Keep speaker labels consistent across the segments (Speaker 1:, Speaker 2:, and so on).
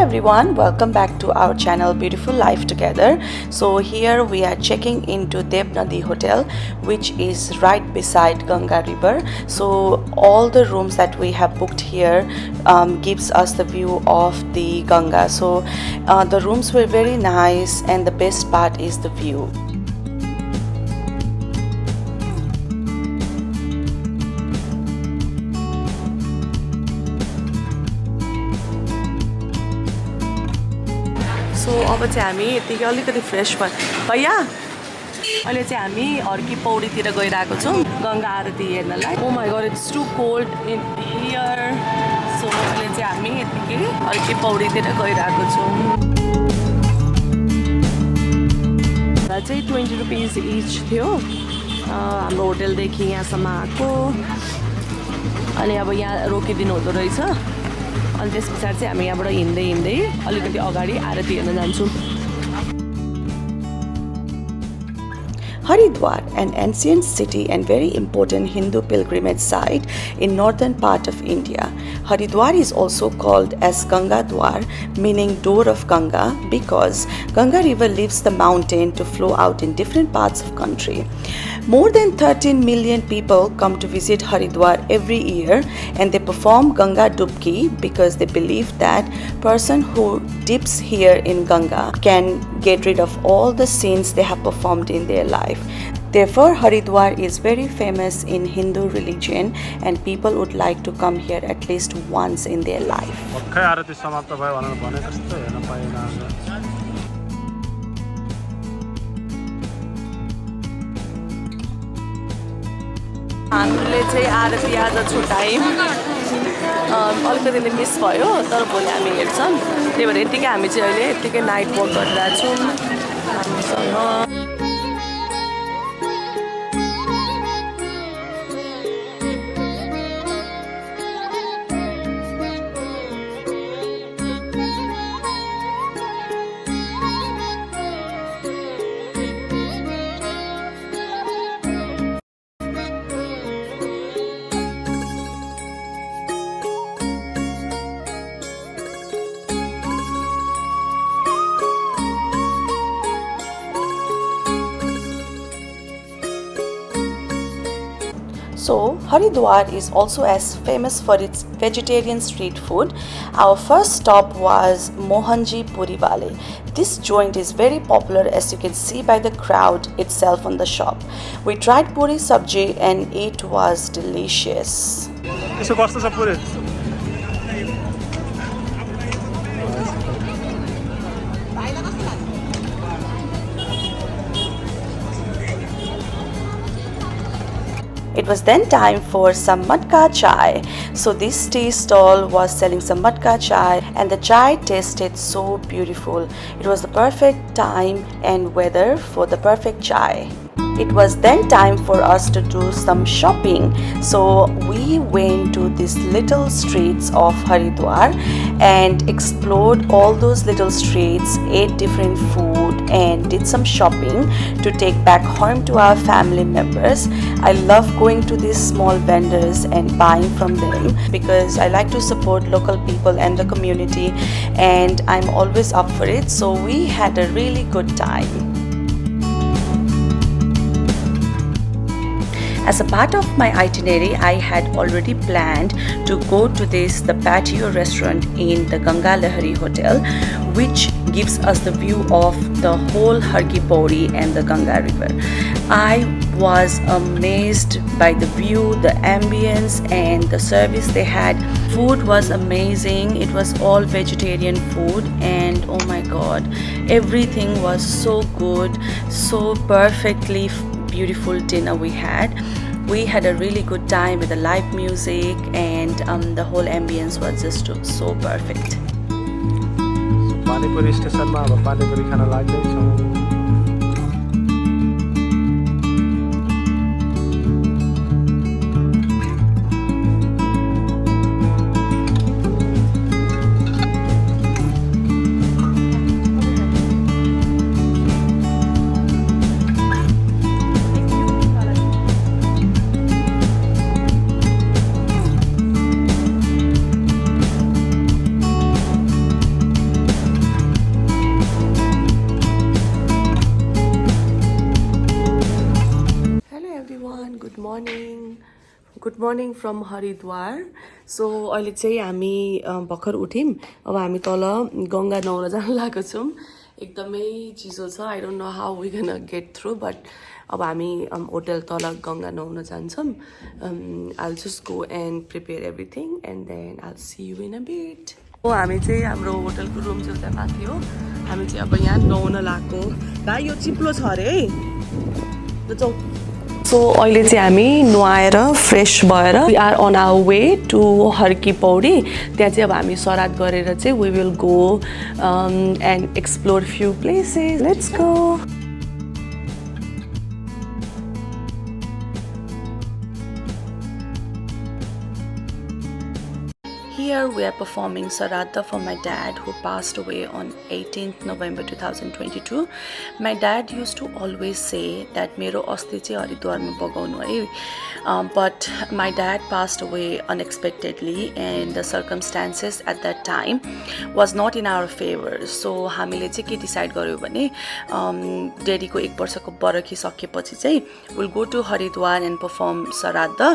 Speaker 1: everyone, welcome back to our channel Beautiful Life Together. So here we are checking into Dev Nadi Hotel, which is right beside Ganga River. So all the rooms that we have booked here gives us the view of the Ganga. So the rooms were very nice, and the best part is the view. सो अब चाहिँ हामी यतिकै अलिकति fresh भैया अहिले चाहिँ हामी हर्की पौडीतिर गइरहेको छौँ गङ्गा आरती हेर्नलाई. Oh my God, it's too cold in here. So अहिले चाहिँ हामी यतिकै हर्की पौडीतिर गइरहेको छौँ. र चाहिँ 20 रुपिस इच थियो हाम्रो होटलदेखि यहाँसम्म आएको. अनि अब यहाँ रोकिदिनु हुँदो रहेछ. अनि त्यस पछाडि चाहिँ हामी यहाँबाट हिँड्दै अलिकति अगाडि आरती हेर्न जान्छौँ. Haridwar, an ancient city and very important Hindu pilgrimage site in northern part of India. Haridwar is also called as Ganga Dwar, meaning door of Ganga, because Ganga river leaves the mountain to flow out in different parts of country. More than 13 million people come to visit Haridwar every year, and they perform Ganga Dubki because they believe that person who dips here in Ganga can get rid of all the sins they have performed in their life. Therefore, Haridwar is very famous in Hindu religion, and people would like to come here at least once in their life. हामीले चाहिँ आरती आज छुट्यायौँ. अलिकति miss भयो, तर भोलि हामी हेर्छौँ. त्यही भएर यतिकै हामी चाहिँ अहिले यतिकै नाइट वक गरिरहेछौँ हामीसँग. So, Haridwar is also as famous for its vegetarian street food. Our first stop was Mohanji Puri Wale. This joint is very popular, as you can see by the crowd itself on the shop. We tried puri sabji and it was delicious. It was then time for some matka chai. So this tea stall was selling some matka chai, and the chai tasted so beautiful. It was the perfect time and weather for the perfect chai. It was then time for us to do some shopping. So we went to these little streets of Haridwar and explored all those little streets, ate different food, and did some shopping to take back home to our family members. I love going to these small vendors and buying from them because I like to support local people and the community, and I'm always up for it. So we had a really good time. As a part of my itinerary, I had already planned to go to the patio restaurant in the Ganga Lahari Hotel, which gives us the view of the whole Harki Pauri and the Ganga River. I was amazed by the view, the ambience, and the service they had. Food was amazing. It was all vegetarian food, and oh my god, everything was so good, so perfectly beautiful dinner we had. We had a really good time with the live music, and the whole ambience was just so perfect.
Speaker 2: Panipuri स्टेसनमा अब panipuri Khan लाग्दैछौँ.
Speaker 1: Morning from Haridwar सो अहिले चाहिँ हामी भर्खर उठ्यौँ अब हामी तल गङ्गा नुहाउन जान लागेको छौँ एकदमै चिसो छ I don't know how we can get through but अब हामी होटल तल गङ्गा नुहाउन जान्छौँ I just go and prepare everything and then I see you in a bit हामी चाहिँ हाम्रो होटलको रुम चाहिँ उता माथि हो हामी चाहिँ अब यहाँ नुहाउन लागेको भाइ यो चिप्लो छ अरे है जाउँ सो अहिले चाहिँ हामी नुहाएर फ्रेस भएर we are on our way to Harki Pauri त्यहाँ चाहिँ अब हामी श्राद्ध गरेर चाहिँ we will go and explore few places let's go Here we are performing Shradda for my dad who passed away on 18th November 2022. My dad used to always say that मेरो अस्ति चाहिँ हरिद्वारमा बगाउनु है but my dad passed away unexpectedly and the circumstances at that time was not in our favor. So हामीले चाहिँ के decide गर्यो भने ड्याडीको 1 वर्षको बरखी सकेपछि चाहिँ we'll go to Haridwar and perform Shradda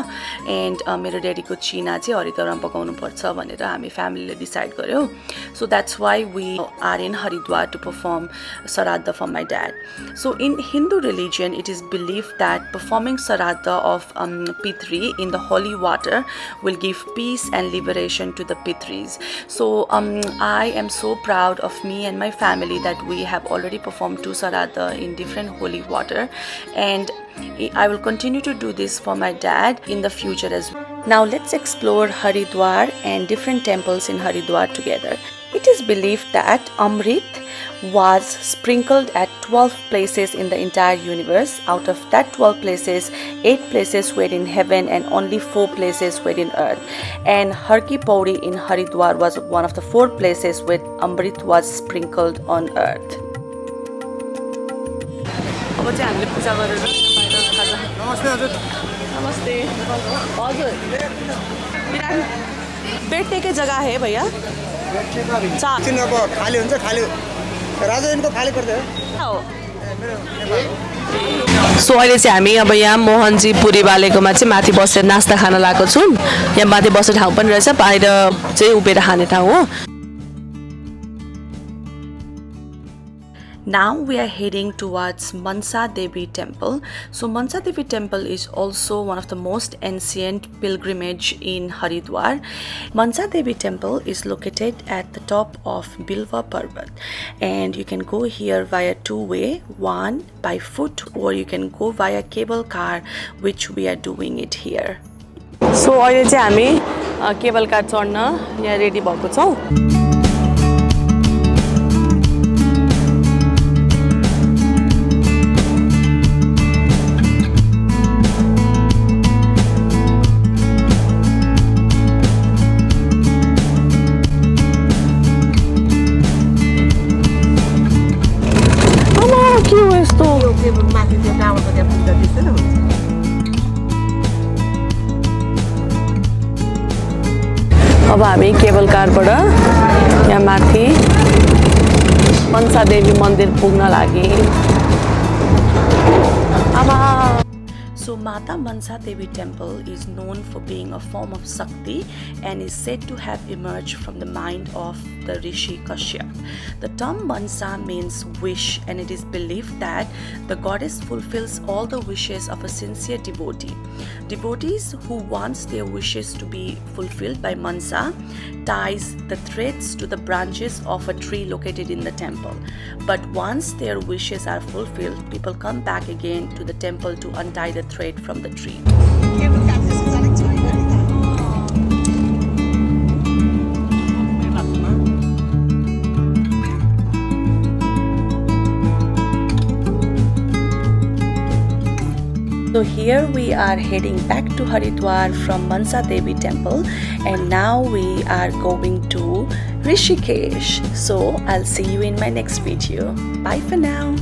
Speaker 1: and मेरो ड्याडीको चिना चाहिँ हरिद्वारमा बगाउनु पर्छ भनेर हामी फ्यामिलीले डिसाइड गर्यो so that's why we are in Haridwar to perform Shradda for my dad. So in Hindu religion it is believed that performing Shradda of Pitri in the holy water will give peace and liberation to the Pitris. So I am so proud of me and my family that we have already performed 2 Shradda in different holy water and I will continue to do this for my dad in the future as well. Now let's explore Haridwar and different temples in Haridwar together. It is believed that Amrit was sprinkled at 12 places in the entire universe. Out of that 12 places, 8 places were in heaven and only 4 places were in earth. And Harki Pauri in Haridwar was one of the 4 places where Amrit was sprinkled on earth. नमस्ते हजुर बैठने की जगह है भैया
Speaker 3: खाली हुन्छ खाली राजाको खाली पर्छ
Speaker 1: सो अहिले चाहिँ हामी अब यहाँ मोहनजी पुरी बालेकोमा चाहिँ माथि बसेर नास्ता खान लागेको छौँ यहाँ माथि बस्ने ठाउँ पनि रहेछ बाहिर चाहिँ उभिएर खाने ठाउँ हो Now we are heading towards Mansa Devi temple. So Mansa Devi temple is also one of the most ancient pilgrimage in Haridwar. Mansa Devi temple is located at the top of Bilva Parvat and you can go here via 2-way, one by foot or you can go via cable car which we are doing it here. So अहिले चाहिँ हामी cable car चढ्न यहाँ ready भएको छौं अब हामी cable कारबाट यहाँ माथि मनसा देवी मन्दिर पुग्न लागि So Mata Mansa Devi temple is known for being a form of Shakti and is said to have emerged from the mind of the Rishi Kashyap. The term Mansa means wish and it is believed that the goddess fulfills all the wishes of a sincere devotee. Devotees who want their wishes to be fulfilled by Mansa ties the threads to the branches of a tree located in the temple. But once their wishes are fulfilled, people come back again to the temple to untie the thread from the tree. So here we are heading back to Haridwar from Mansa Devi temple and now we are going to Rishikesh. So I'll see you in my next video. Bye for now.